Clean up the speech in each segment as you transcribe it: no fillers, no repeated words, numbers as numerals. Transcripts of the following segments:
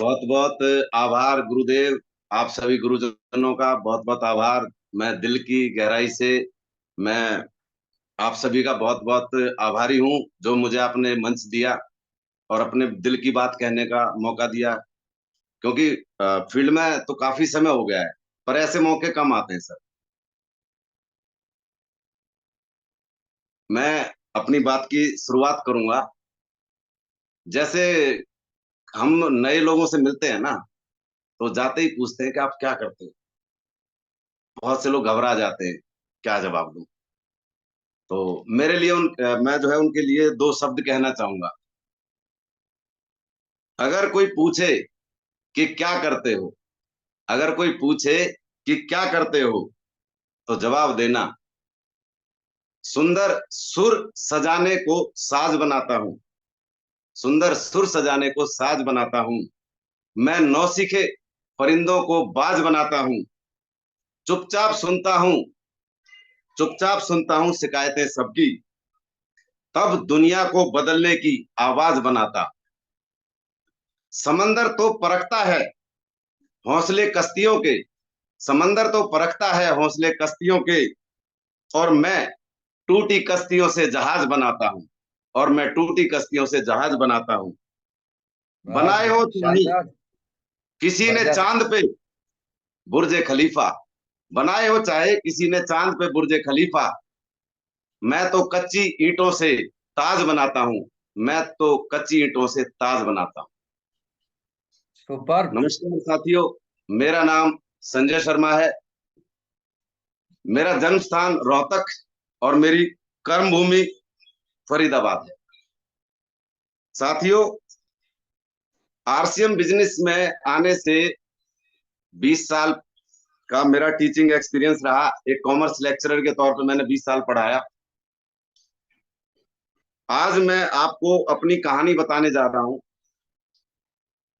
बहुत बहुत आभार गुरुदेव। आप सभी गुरुजनों का बहुत बहुत आभार। मैं दिल की गहराई से मैं आप सभी का बहुत बहुत आभारी हूँ, जो मुझे आपने मंच दिया और अपने दिल की बात कहने का मौका दिया। क्योंकि फील्ड में तो काफी समय हो गया है, पर ऐसे मौके कम आते हैं सर। मैं अपनी बात की शुरुआत करूंगा। जैसे हम नए लोगों से मिलते हैं ना, तो जाते ही पूछते हैं कि आप क्या करते हैं। बहुत से लोग घबरा जाते हैं, क्या जवाब दूं। तो मेरे लिए मैं जो है उनके लिए दो शब्द कहना चाहूंगा। अगर कोई पूछे कि क्या करते हो, अगर कोई पूछे कि क्या करते हो, तो जवाब देना, सुंदर सुर सजाने को साज बनाता हूँ। सुंदर सुर सजाने को साज बनाता हूँ। मैं नौसिखे परिंदों को बाज बनाता हूँ। चुपचाप सुनता हूँ, चुपचाप सुनता हूँ शिकायतें सबकी, तब दुनिया को बदलने की आवाज बनाता। समंदर तो परखता है हौसले कश्तियों के, समंदर तो परखता है हौसले कश्तियों के, और मैं टूटी कश्तियों से जहाज बनाता हूँ। और मैं टूटी कश्तियों से जहाज बनाता हूँ। वाह, बनाए हो चाहे शानदार। किसी ने जबरदस्त। चांद पे बुर्ज खलीफा, बनाए हो चाहे किसी ने चांद पे बुर्ज खलीफा, मैं तो कच्ची ईंटों से ताज बनाता हूँ। मैं तो कच्ची ईंटों से ताज बनाता हूँ। सुपर। नमस्कार साथियों, मेरा नाम संजय शर्मा है। मेरा जन्म स्थान रोहतक और मेरी कर्म भूमि फरीदाबाद है। साथियों, आरसीएम बिजनेस में आने से 20 साल का मेरा टीचिंग एक्सपीरियंस रहा। एक कॉमर्स लेक्चरर के तौर पर मैंने 20 साल पढ़ाया। आज मैं आपको अपनी कहानी बताने जा रहा हूं।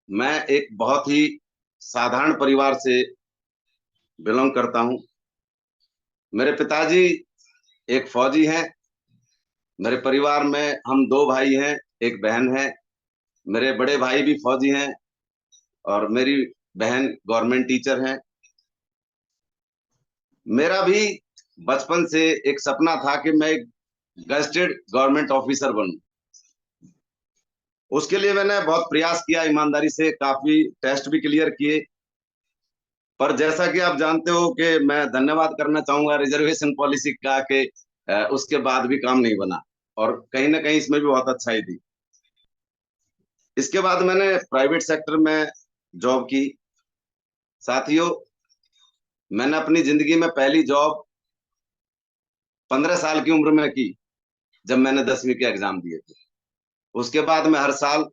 मैं एक बहुत ही साधारण परिवार से बिलोंग करता हूं। मेरे पिताजी एक फौजी हैं। मेरे परिवार में हम दो भाई हैं, एक बहन है। मेरे बड़े भाई भी फौजी हैं और मेरी बहन गवर्नमेंट टीचर हैं। मेरा भी बचपन से एक सपना था कि मैं एक गजेटेड गवर्नमेंट ऑफिसर बनूं। उसके लिए मैंने बहुत प्रयास किया, ईमानदारी से काफी टेस्ट भी क्लियर किए। पर जैसा कि आप जानते हो कि मैं धन्यवाद करना चाहूंगा रिजर्वेशन पॉलिसी का, कि उसके बाद भी काम नहीं बना, और कहीं ना कहीं इसमें भी बहुत अच्छाई थी। इसके बाद मैंने प्राइवेट सेक्टर में जॉब की। साथियों, मैंने अपनी जिंदगी में पहली जॉब 15 साल की उम्र में की, जब मैंने 10वीं के एग्जाम दिए थे। उसके बाद मैं हर साल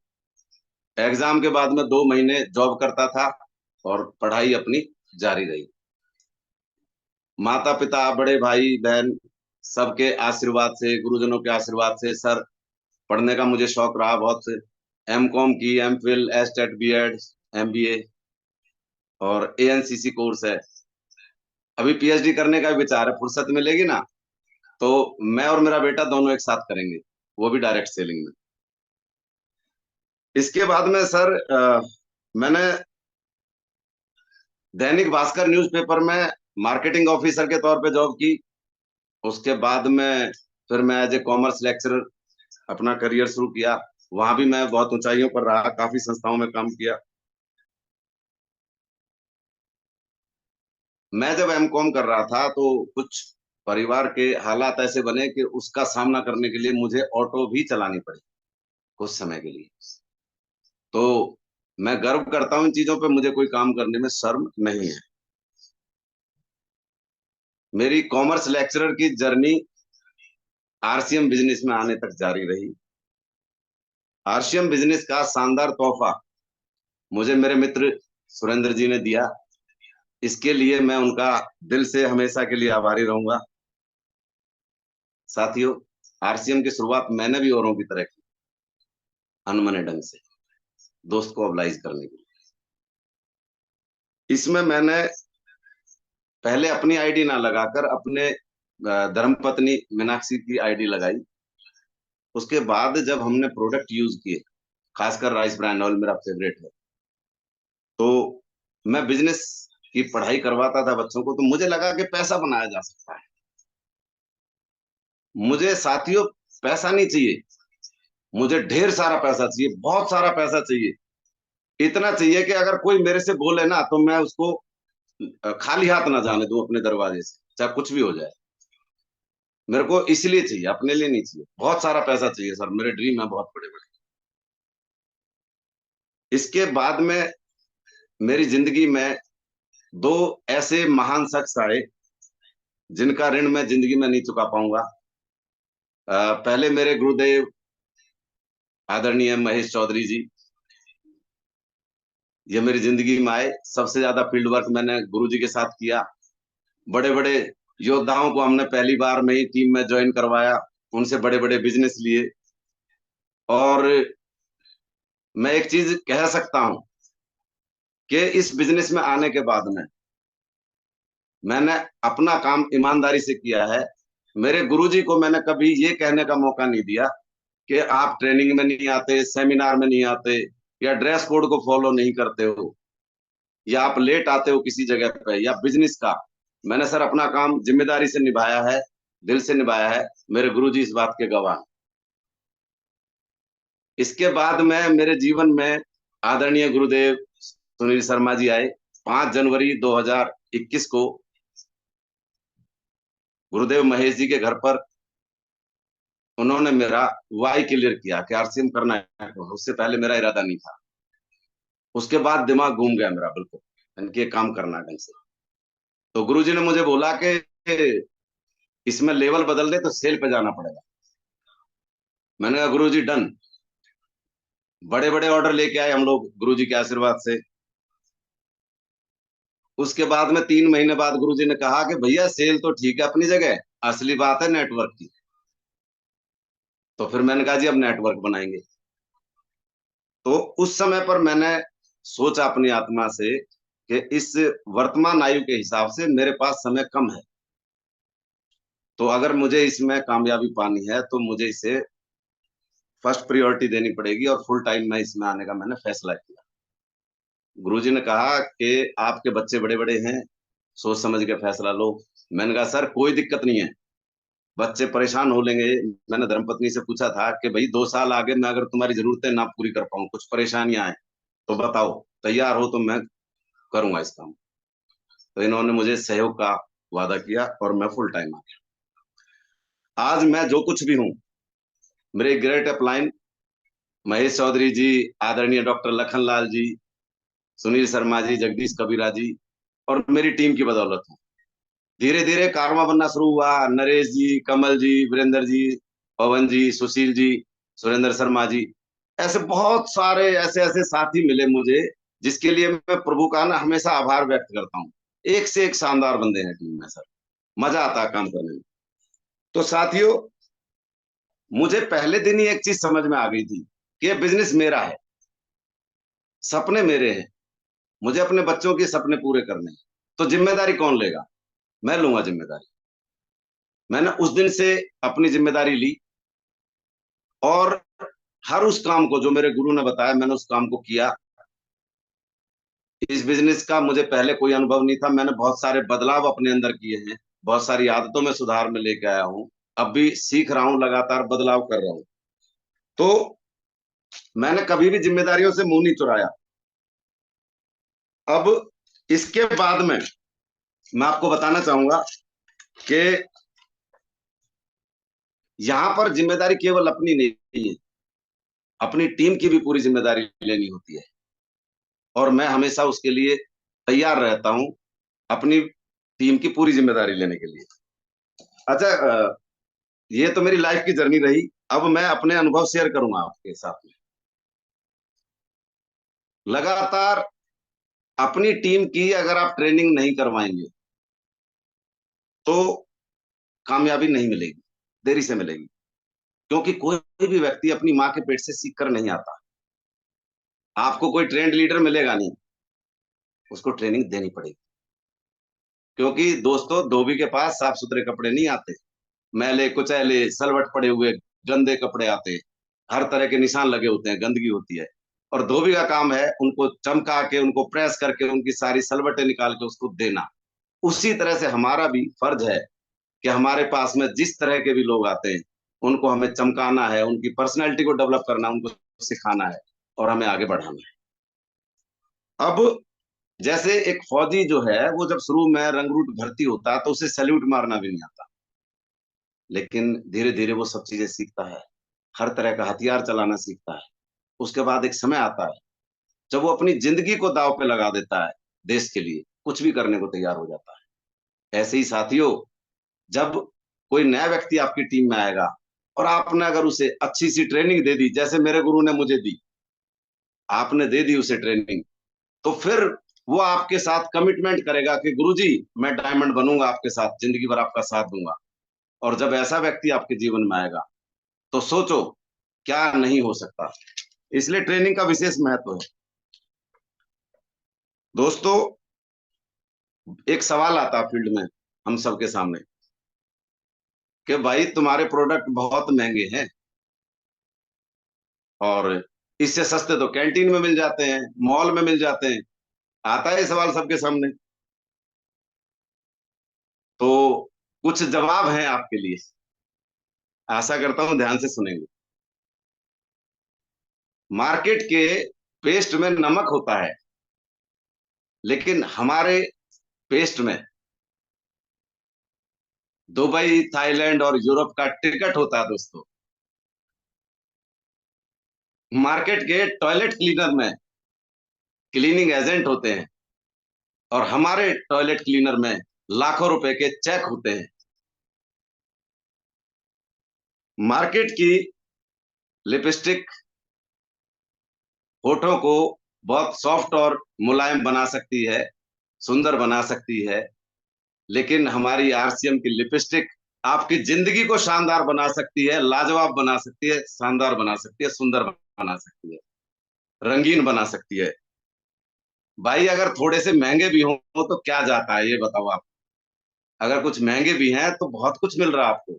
एग्जाम के बाद में 2 महीने जॉब करता था और पढ़ाई अपनी जारी रही। माता पिता, बड़े भाई बहन, सबके आशीर्वाद से, गुरुजनों के आशीर्वाद से सर, पढ़ने का मुझे शौक रहा बहुत से। एम कॉम की, M Phil, S TET, B Ed, MBA और ANCC कोर्स है। अभी PhD करने का विचार है, फुर्सत मिलेगी ना तो मैं और मेरा बेटा दोनों एक साथ करेंगे, वो भी डायरेक्ट सेलिंग में। इसके बाद में सर मैंने दैनिक भास्कर न्यूज़पेपर में मार्केटिंग ऑफिसर के तौर पे जॉब की। उसके बाद में फिर मैं एज ए कॉमर्स लेक्चरर अपना करियर शुरू किया। वहां भी मैं बहुत ऊंचाइयों पर रहा, काफी संस्थाओं में काम किया। मैं जब M.Com कर रहा था तो कुछ परिवार के हालात ऐसे बने कि उसका सामना करने के लिए मुझे ऑटो भी चलानी पड़ी कुछ समय के लिए। तो मैं गर्व करता हूँ इन चीजों पे, मुझे कोई काम करने में शर्म नहीं है। मेरी कॉमर्स लेक्चरर की जर्नी आरसीएम बिजनेस में आने तक जारी रही। आरसीएम बिजनेस का शानदार तोहफा मुझे मेरे मित्र सुरेंद्र जी ने दिया। इसके लिए मैं उनका दिल से हमेशा के लिए आभारी रहूंगा। साथियों, आरसीएम की शुरुआत मैंने भी औरों की तरह की, अनमने ढंग से, दोस्त को ऑब्लाइज करने के लिए। इसमें मैंने पहले अपनी आईडी ना लगाकर अपने धर्मपत्नी मीनाक्षी की आईडी लगाई। उसके बाद जब हमने प्रोडक्ट यूज किए, खासकर राइस ब्रांड ऑयल मेरा फेवरेट है, तो मैं बिजनेस की पढ़ाई करवाता था बच्चों को, तो मुझे लगा कि पैसा बनाया जा सकता है। मुझे साथियों पैसा नहीं चाहिए, मुझे ढेर सारा पैसा चाहिए, बहुत सारा पैसा चाहिए। इतना चाहिए कि अगर कोई मेरे से बोले ना तो मैं उसको खाली हाथ ना जाने दूं अपने दरवाजे से, चाहे कुछ भी हो जाए। मेरे को इसलिए चाहिए, अपने लिए नहीं चाहिए। बहुत सारा पैसा चाहिए सर, मेरे ड्रीम है बहुत बड़े बड़े। इसके बाद में मेरी जिंदगी में दो ऐसे महान शख्स आए जिनका ऋण मैं जिंदगी में नहीं चुका पाऊंगा। पहले मेरे गुरुदेव आदरणीय महेश चौधरी जी, ये मेरी जिंदगी में आए। सबसे ज्यादा फील्ड वर्क मैंने गुरुजी के साथ किया। बड़े बड़े योद्धाओं को हमने पहली बार में ही टीम में ज्वाइन करवाया, उनसे बड़े बड़े बिजनेस लिए। और मैं एक चीज कह सकता हूं कि इस बिजनेस में आने के बाद में मैंने अपना काम ईमानदारी से किया है। मेरे गुरुजी को मैंने कभी ये कहने का मौका नहीं दिया कि आप ट्रेनिंग में नहीं आते, सेमिनार में नहीं आते, या ड्रेस कोड को फॉलो नहीं करते हो, या आप लेट आते हो किसी जगह पे, या बिजनेस का। मैंने सर अपना काम जिम्मेदारी से निभाया है, दिल से निभाया है। मेरे गुरुजी इस बात के गवाह हैं। इसके बाद में मेरे जीवन में आदरणीय गुरुदेव सुनील शर्मा जी आए। 5 जनवरी 2021 को गुरुदेव महेश जी के घर पर उन्होंने मेरा वाई क्लियर किया कि आरसीएम करना है। उससे पहले मेरा इरादा नहीं था। उसके बाद दिमाग घूम गया मेरा बिल्कुल, इनके काम करना है ढंग से। तो गुरुजी ने मुझे बोला कि इसमें लेवल बदल दे तो सेल पे जाना पड़ेगा। मैंने कहा गुरुजी डन। बड़े बड़े ऑर्डर लेके आए हम लोग गुरुजी के आशीर्वाद से। उसके बाद में 3 महीने बाद गुरुजी ने कहा कि भैया सेल तो ठीक है अपनी जगह, असली बात है नेटवर्क की। तो फिर मैंने कहा जी अब नेटवर्क बनाएंगे। तो उस समय पर मैंने सोचा अपनी आत्मा से कि इस वर्तमान आयु के हिसाब से मेरे पास समय कम है, तो अगर मुझे इसमें कामयाबी पानी है तो मुझे इसे फर्स्ट प्रायोरिटी देनी पड़ेगी, और फुल टाइम मैं इसमें आने का मैंने फैसला किया। गुरुजी ने कहा कि आपके बच्चे बड़े बड़े हैं, सोच समझ के फैसला लो। मैंने कहा सर कोई दिक्कत नहीं है, बच्चे परेशान हो लेंगे। मैंने धर्मपत्नी से पूछा था कि भाई 2 साल आगे मैं अगर तुम्हारी जरूरतें ना पूरी कर पाऊँ, कुछ परेशानियां आए, तो बताओ, तैयार हो तो मैं करूंगा इस काम। तो इन्होंने मुझे सहयोग का वादा किया और मैं फुल टाइम आ गया। आज मैं जो कुछ भी हूँ, मेरे ग्रेट अपलाइन महेश चौधरी जी, आदरणीय डॉक्टर लखनलाल जी, सुनील शर्मा जी, जगदीश कबीरा जी और मेरी टीम की बदौलत हूँ। धीरे धीरे कारवां बनना शुरू हुआ। नरेश जी, कमल जी, वीरेंद्र जी, पवन जी, सुशील जी, सुरेंद्र शर्मा जी, ऐसे बहुत सारे ऐसे ऐसे साथी मिले मुझे, जिसके लिए मैं प्रभु का ना हमेशा आभार व्यक्त करता हूँ। एक से एक शानदार बंदे हैं टीम में सर, मजा आता है काम करने में। तो साथियों, मुझे पहले दिन ही एक चीज समझ में आ गई थी कि ये बिजनेस मेरा है, सपने मेरे हैं, मुझे अपने बच्चों के सपने पूरे करने हैं। तो जिम्मेदारी कौन लेगा? मैं लूंगा जिम्मेदारी। मैंने उस दिन से अपनी जिम्मेदारी ली, और हर उस काम को जो मेरे गुरु ने बताया मैंने उस काम को किया। इस बिजनेस का मुझे पहले कोई अनुभव नहीं था, मैंने बहुत सारे बदलाव अपने अंदर किए हैं, बहुत सारी आदतों में सुधार में लेके आया हूँ। अब भी सीख रहा हूँ, लगातार बदलाव कर रहा हूँ। तो मैंने कभी भी जिम्मेदारियों से मुंह नहीं चुराया। अब इसके बाद में मैं आपको बताना चाहूंगा कि यहाँ पर जिम्मेदारी केवल अपनी नहीं है, अपनी टीम की भी पूरी जिम्मेदारी लेनी होती है, और मैं हमेशा उसके लिए तैयार रहता हूँ, अपनी टीम की पूरी जिम्मेदारी लेने के लिए। अच्छा, ये तो मेरी लाइफ की जर्नी रही। अब मैं अपने अनुभव शेयर करूंगा आपके साथ में। लगातार अपनी टीम की अगर आप ट्रेनिंग नहीं करवाएंगे तो कामयाबी नहीं मिलेगी, देरी से मिलेगी। क्योंकि कोई भी व्यक्ति अपनी माँ के पेट से सीख कर नहीं आता। आपको कोई ट्रेंड लीडर मिलेगा नहीं, उसको ट्रेनिंग देनी पड़ेगी। क्योंकि दोस्तों, धोबी के पास साफ सुथरे कपड़े नहीं आते, मैले कुचैले सलवट पड़े हुए गंदे कपड़े आते हैं। हर तरह के निशान लगे होते हैं, गंदगी होती है। और धोबी का काम है उनको चमका के, उनको प्रेस करके, उनकी सारी सलवटें निकाल के उसको देना। उसी तरह से हमारा भी फर्ज है कि हमारे पास में जिस तरह के भी लोग आते हैं उनको हमें चमकाना है, उनकी पर्सनैलिटी को डेवलप करना, उनको सिखाना है और हमें आगे बढ़ाना है। अब जैसे एक फौजी जो है वो जब शुरू में रंगरूट भर्ती होता है तो उसे सैल्यूट मारना भी नहीं आता, लेकिन धीरे धीरे वो सब चीजें सीखता है, हर तरह का हथियार चलाना सीखता है। उसके बाद एक समय आता है जब वो अपनी जिंदगी को दांव पे लगा देता है, देश के लिए कुछ भी करने को तैयार हो जाता है। ऐसे ही साथियों, जब कोई नया व्यक्ति आपकी टीम में आएगा और आपने अगर उसे अच्छी सी ट्रेनिंग दे दी, जैसे मेरे गुरु ने मुझे दी, आपने दे दी उसे ट्रेनिंग, तो फिर वो आपके साथ कमिटमेंट करेगा कि गुरुजी मैं डायमंड बनूंगा, आपके साथ जिंदगी भर आपका साथ दूंगा। और जब ऐसा व्यक्ति आपके जीवन में आएगा तो सोचो क्या नहीं हो सकता। इसलिए ट्रेनिंग का विशेष महत्व है। दोस्तों, एक सवाल आता है फील्ड में हम सबके सामने कि भाई तुम्हारे प्रोडक्ट बहुत महंगे हैं और इससे सस्ते तो कैंटीन में मिल जाते हैं, मॉल में मिल जाते हैं। आता है ये सवाल सबके सामने। तो कुछ जवाब हैं आपके लिए, आशा करता हूं ध्यान से सुनेंगे। मार्केट के पेस्ट में नमक होता है, लेकिन हमारे पेस्ट में दुबई, थाईलैंड और यूरोप का टिकट होता है दोस्तों। मार्केट के टॉयलेट क्लीनर में क्लीनिंग एजेंट होते हैं और हमारे टॉयलेट क्लीनर में लाखों रुपए के चेक होते हैं। मार्केट की लिपस्टिक होठों को बहुत सॉफ्ट और मुलायम बना सकती है, सुंदर बना सकती है, लेकिन हमारी आरसीएम की लिपस्टिक आपकी जिंदगी को शानदार बना सकती है, लाजवाब बना सकती है, शानदार बना सकती है, सुंदर बना सकती है, रंगीन बना सकती है। भाई अगर थोड़े से महंगे भी हो तो क्या जाता है, ये बताओ आप। अगर कुछ महंगे भी हैं तो बहुत कुछ मिल रहा है आपको।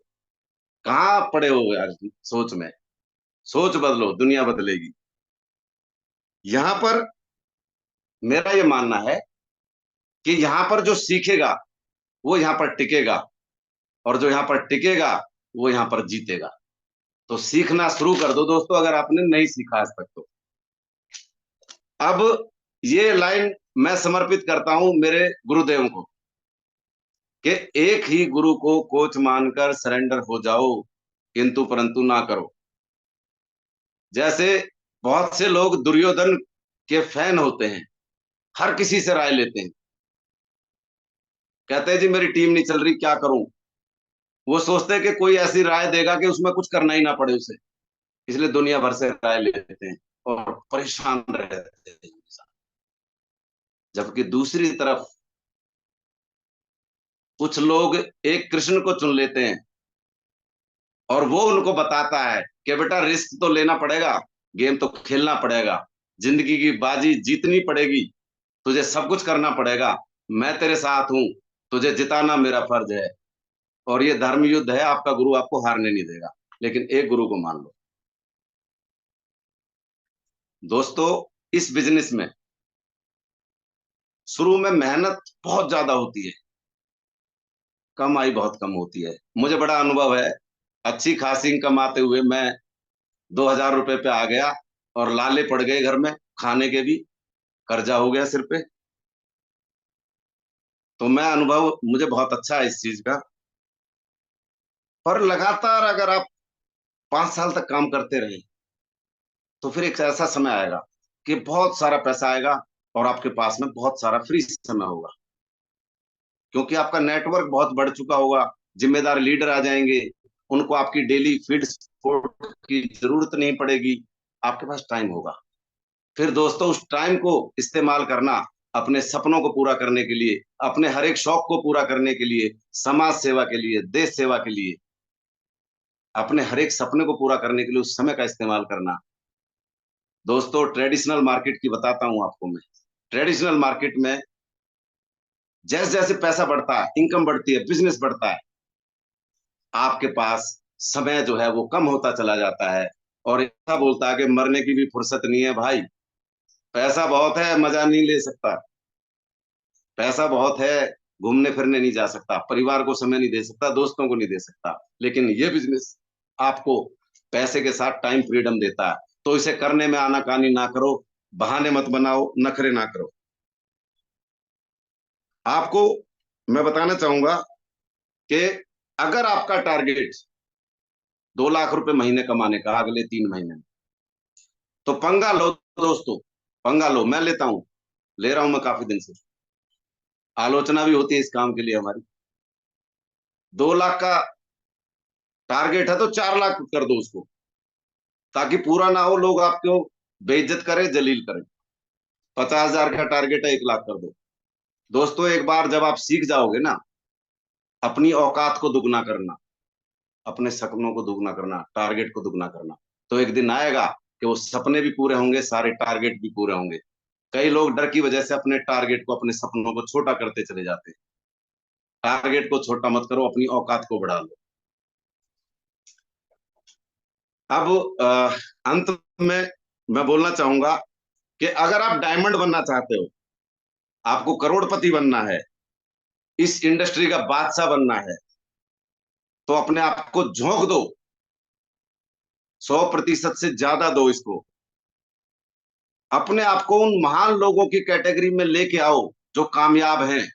कहाँ पड़े हो यार सोच में। सोच बदलो, दुनिया बदलेगी। यहां पर मेरा ये मानना है कि यहां पर जो सीखेगा वो यहां पर टिकेगा, और जो यहां पर टिकेगा वो यहां पर जीतेगा। तो सीखना शुरू कर दो दोस्तों, अगर आपने नहीं सीखा आज तक तो। अब ये लाइन मैं समर्पित करता हूं मेरे गुरुदेव को कि एक ही गुरु को कोच मानकर सरेंडर हो जाओ, किंतु परंतु ना करो। जैसे बहुत से लोग दुर्योधन के फैन होते हैं, हर किसी से राय लेते हैं, कहते हैं जी मेरी टीम नहीं चल रही, क्या करूं। वो सोचते हैं कि कोई ऐसी राय देगा कि उसमें कुछ करना ही ना पड़े उसे, इसलिए दुनिया भर से राय लेते हैं और परेशान रहते हैं। जबकि दूसरी तरफ कुछ लोग एक कृष्ण को चुन लेते हैं और वो उनको बताता है कि बेटा रिस्क तो लेना पड़ेगा, गेम तो खेलना पड़ेगा, जिंदगी की बाजी जीतनी पड़ेगी, तुझे सब कुछ करना पड़ेगा, मैं तेरे साथ हूं, तुझे जिताना मेरा फर्ज है। और ये धर्म युद्ध है, आपका गुरु आपको हारने नहीं देगा, लेकिन एक गुरु को मान लो। दोस्तों, इस बिजनेस में शुरू में मेहनत बहुत ज्यादा होती है, कमाई बहुत कम होती है। मुझे बड़ा अनुभव है, अच्छी खासी कमाते हुए मैं 2,000 रुपए पे आ गया और लाले पड़ गए घर में, खाने के भी कर्जा हो गया सिर पे। तो मैं अनुभव मुझे बहुत अच्छा है इस चीज का। पर लगातार अगर आप 5 साल तक काम करते रहे तो फिर एक ऐसा समय आएगा कि बहुत सारा पैसा आएगा और आपके पास में बहुत सारा फ्री समय होगा, क्योंकि आपका नेटवर्क बहुत बढ़ चुका होगा, जिम्मेदार लीडर आ जाएंगे, उनको आपकी डेली फीड सपोर्ट की जरूरत नहीं पड़ेगी, आपके पास टाइम होगा। फिर दोस्तों उस टाइम को इस्तेमाल करना अपने सपनों को पूरा करने के लिए, अपने हर एक शौक को पूरा करने के लिए, समाज सेवा के लिए, देश सेवा के लिए, अपने हर एक सपने को पूरा करने के लिए उस समय का इस्तेमाल करना। दोस्तों ट्रेडिशनल मार्केट की बताता हूं आपको मैं। ट्रेडिशनल मार्केट में जैसे जैसे पैसा बढ़ता है, इनकम बढ़ती है, बिजनेस बढ़ता है, आपके पास समय जो है वो कम होता चला जाता है। और ऐसा बोलता है कि मरने की भी फुर्सत नहीं है भाई, पैसा बहुत है, मजा नहीं ले सकता। पैसा बहुत है, घूमने फिरने नहीं जा सकता, परिवार को समय नहीं दे सकता, दोस्तों को नहीं दे सकता। लेकिन ये बिजनेस आपको पैसे के साथ टाइम फ्रीडम देता है। तो इसे करने में आनाकानी ना करो, बहाने मत बनाओ, नखरे ना करो। आपको मैं बताना चाहूंगा कि अगर आपका टारगेट 2 लाख रुपए महीने कमाने का अगले 3 महीने में, तो पंगा लो दोस्तों, पंगा लो। मैं लेता हूं, ले रहा हूं मैं काफी दिन से। आलोचना भी होती है इस काम के लिए हमारी। 2 लाख का टारगेट है तो 4 लाख कर दो उसको, ताकि पूरा ना हो, लोग आपको बेइज्जत करें, जलील करें। 50,000 का टारगेट है, 1 लाख कर दो। दोस्तों, एक बार जब आप सीख जाओगे ना अपनी औकात को दुगना करना, अपने सपनों को दुगना करना, टारगेट को दुगना करना, तो एक दिन आएगा कि वो सपने भी पूरे होंगे, सारे टारगेट भी पूरे होंगे। कई लोग डर की वजह से अपने टारगेट को, अपने सपनों को छोटा करते चले जाते हैं। टारगेट को छोटा मत करो, अपनी औकात को बढ़ा लो। अब अंत में मैं बोलना चाहूंगा कि अगर आप डायमंड बनना चाहते हो, आपको करोड़पति बनना है, इस इंडस्ट्री का बादशाह बनना है, तो अपने आप को झोंक दो, 100% से ज्यादा दो इसको। अपने आप को उन महान लोगों की कैटेगरी में लेके आओ जो कामयाब हैं।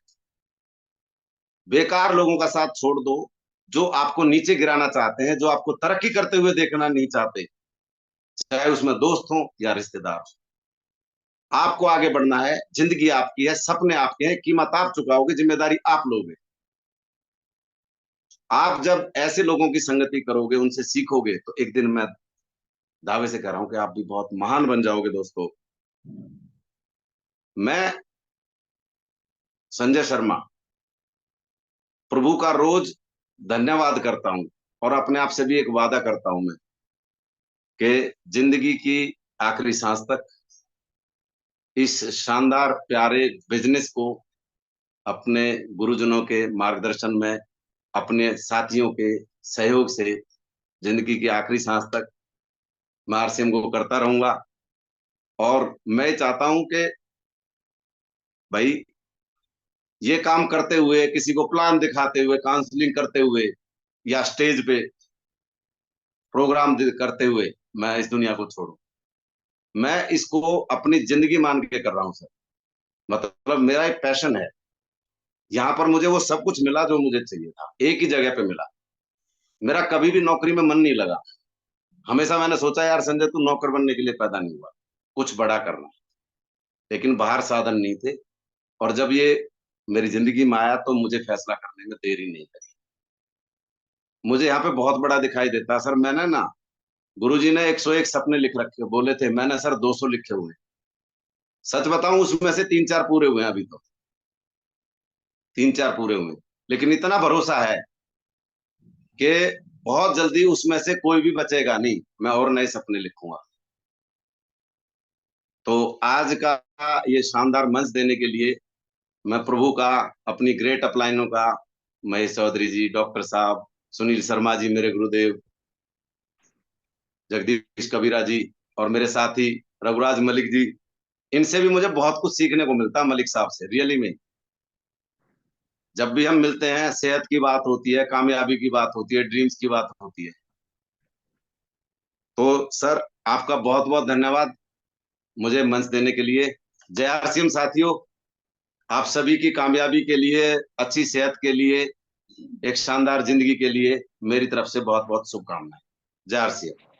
बेकार लोगों का साथ छोड़ दो, जो आपको नीचे गिराना चाहते हैं, जो आपको तरक्की करते हुए देखना नहीं चाहते, चाहे उसमें दोस्त हो या रिश्तेदार हो। आपको आगे बढ़ना है, जिंदगी आपकी है, सपने आपके हैं, कीमत आप चुकाओगे, जिम्मेदारी आप लोगे। आप जब ऐसे लोगों की संगति करोगे, उनसे सीखोगे, तो एक दिन मैं दावे से कह रहा हूं कि आप भी बहुत महान बन जाओगे दोस्तों। मैं संजय शर्मा प्रभु का रोज धन्यवाद करता हूं, और अपने आप से भी एक वादा करता हूं मैं कि जिंदगी की आखिरी सांस तक इस शानदार प्यारे बिजनेस को अपने गुरुजनों के मार्गदर्शन में, अपने साथियों के सहयोग से, जिंदगी की आखिरी सांस तक मैं आरसीएम को करता रहूंगा। और मैं चाहता हूं कि भाई, ये काम करते हुए, किसी को प्लान दिखाते हुए, काउंसलिंग करते हुए, या स्टेज पे प्रोग्राम करते हुए मैं इस दुनिया को छोड़ूं। मैं इसको अपनी जिंदगी मान के कर रहा हूं सर। मतलब मेरा एक पैशन है। यहाँ पर मुझे वो सब कुछ मिला जो मुझे चाहिए था, एक ही जगह पे मिला। मेरा कभी भी नौकरी में मन नहीं लगा। हमेशा मैंने सोचा यार संजय, तू नौकर बनने के लिए पैदा नहीं हुआ, कुछ बड़ा करना। लेकिन बाहर साधन नहीं थे, और जब ये मेरी जिंदगी में आया तो मुझे फैसला करने में देरी नहीं लगी। मुझे यहाँ पे बहुत बड़ा दिखाई देता सर। मैंने ना, गुरुजी ने 101 सपने लिख रखे बोले थे, मैंने सर 200 लिखे हुए। सच बताऊं, उसमें से 3-4 पूरे हुए हैं अभी तो, 3-4 पूरे हुए। लेकिन इतना भरोसा है कि बहुत जल्दी उसमें से कोई भी बचेगा नहीं, मैं और नए सपने लिखूंगा। तो आज का ये शानदार मंच देने के लिए मैं प्रभु का, अपनी ग्रेट अपलाइनों का, महेश चौधरी जी, डॉक्टर साहब, सुनील शर्मा जी मेरे गुरुदेव, जगदीश कबीरा जी, और मेरे साथी रघुराज मलिक जी, इनसे भी मुझे बहुत कुछ सीखने को मिलता है। मलिक साहब से रियली में जब भी हम मिलते हैं, सेहत की बात होती है, कामयाबी की बात होती है, ड्रीम्स की बात होती है। तो सर, आपका बहुत बहुत धन्यवाद मुझे मंच देने के लिए। जय आरसीएम साथियों, आप सभी की कामयाबी के लिए, अच्छी सेहत के लिए, एक शानदार जिंदगी के लिए मेरी तरफ से बहुत बहुत शुभकामनाएं। जय आरसीएम।